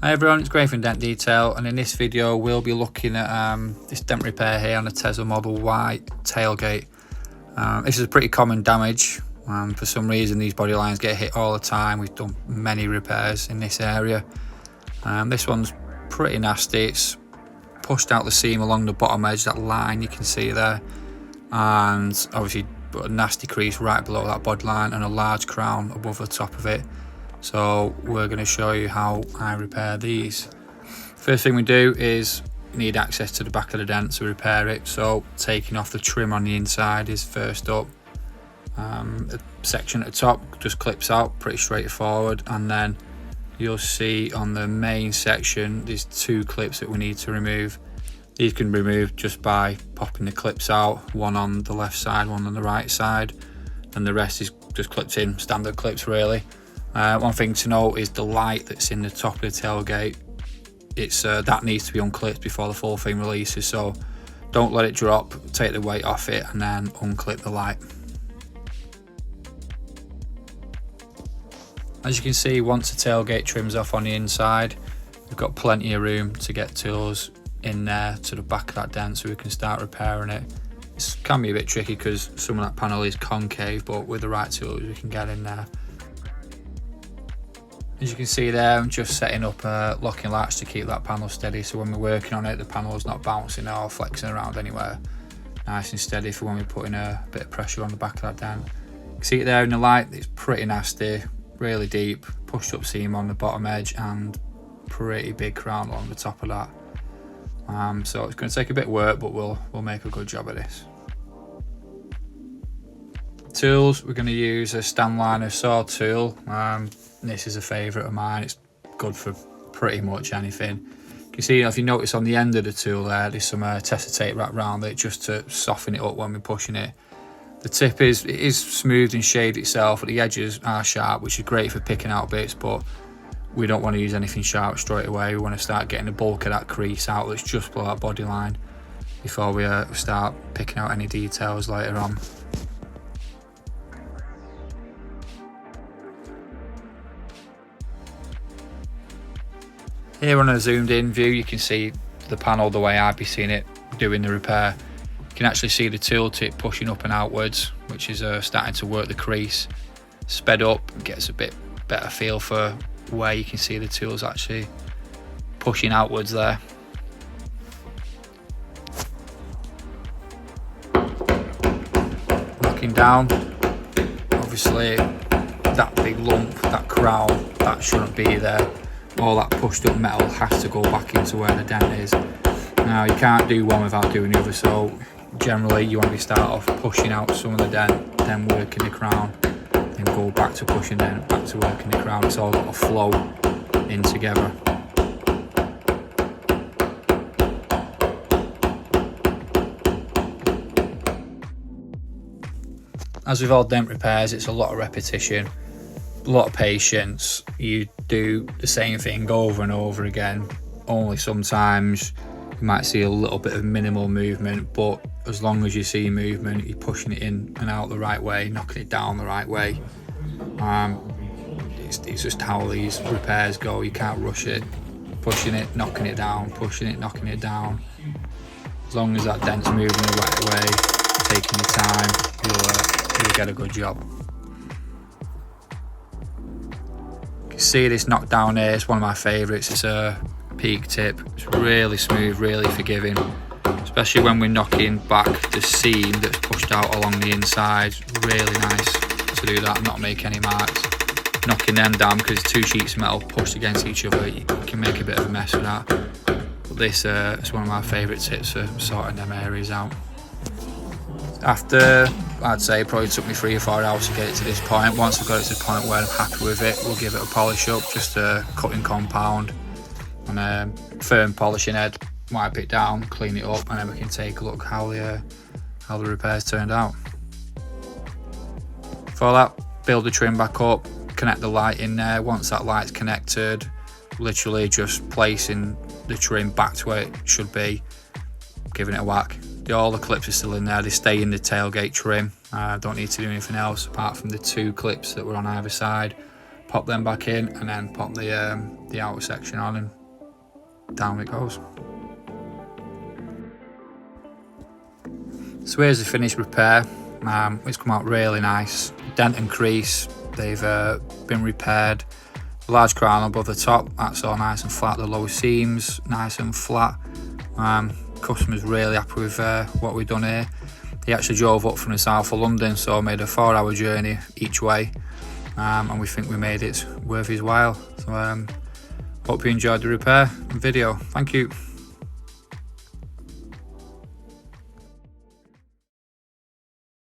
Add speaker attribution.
Speaker 1: Hi everyone, it's Graham from Dent Detail, and in this video we'll be looking at this dent repair here on a Tesla Model Y tailgate. This is a pretty common damage. For some reason these body lines get hit all the time. We've done many repairs in this area. This one's pretty nasty. It's pushed out the seam along the bottom edge, that line you can see there, and obviously a nasty crease right below that body line and a large crown above the top of it. So we're going to show you how I repair these. First thing we do is need access to the back of the dent to repair it. So taking off the trim on the inside is first up. The section at the top just clips out, pretty straightforward, and then you'll see on the main section there's two clips that we need to remove. These can be removed just by popping the clips out, one on the left side, one on the right side, and the rest is just clipped in, standard clips really. One thing to note is the light that's in the top of the tailgate. That needs to be unclipped before the full thing releases, so don't let it drop, take the weight off it and then unclip the light. As you can see, once the tailgate trims off on the inside, we've got plenty of room to get tools in there to the back of that dent so we can start repairing it. It can be a bit tricky because some of that panel is concave, but with the right tools we can get in there. As you can see there, I'm just setting up a locking latch to keep that panel steady, so when we're working on it the panel's not bouncing or flexing around anywhere. Nice and steady for when we're putting a bit of pressure on the back of that dent. You can see it there in the light, it's pretty nasty, really deep, pushed up seam on the bottom edge and pretty big crown along the top of that. So it's going to take a bit of work, but we'll make a good job of this. Tools, we're going to use a Stanliner saw tool. This is a favourite of mine. It's good for pretty much anything. You can see, if you notice on the end of the tool there's some tester tape wrapped around it just to soften it up when we're pushing it. The tip is smooth and shaved itself, but the edges are sharp, which is great for picking out bits, but we don't want to use anything sharp straight away. We want to start getting the bulk of that crease out that's just below that body line before we start picking out any details later on. Here on a zoomed in view you can see the panel the way I'd be seeing it doing the repair. You can actually see the tool tip pushing up and outwards, which is starting to work the crease. Sped up, gets a bit better feel for where you can see the tools actually pushing outwards there. Looking down, obviously that big lump, that crown, that shouldn't be there. All that pushed up metal has to go back into where the dent is. Now you can't do one without doing the other, so generally you want to start off pushing out some of the dent, then working the crown, then go back to pushing dent, back to working the crown. It's all got to flow in together. As with all dent repairs, it's a lot of repetition, a lot of patience. You do the same thing over and over again, only sometimes you might see a little bit of minimal movement, but as long as you see movement, you're pushing it in and out the right way, knocking it down the right way. It's just how these repairs go. You can't rush it, pushing it, knocking it down, pushing it, knocking it down. As long as that dent's moving the right way, taking your time, you'll get a good job. You can see this knock down here, it's one of my favourites. It's a peak tip, it's really smooth, really forgiving, especially when we're knocking back the seam that's pushed out along the inside. Really nice to do that and not make any marks. Knocking them down, because two sheets of metal pushed against each other, you can make a bit of a mess with that. But this is one of my favourite tips for sorting them areas out. After, I'd say, it probably took me 3 or 4 hours to get it to this point. Once I've got it to the point where I'm happy with it, we'll give it a polish up, just a cutting compound and a firm polishing head, wipe it down, clean it up, and then we can take a look how the repairs turned out. For that, build the trim back up, connect the light in there. Once that light's connected, literally just placing the trim back to where it should be, giving it a whack. All the clips are still in there, they stay in the tailgate trim. Don't need to do anything else apart from the 2 clips that were on either side. pop them back in, and then pop the outer section on, and down it goes. So here's the finished repair. It's come out really nice. Dent and crease, they've been repaired. Large crown above the top, that's all nice and flat. The lower seams nice and flat. Customer's really happy with what we've done here. He actually drove up from the south of London, so made a 4-hour journey each way, and we think we made it worth his while. So hope you enjoyed the repair video. Thank you.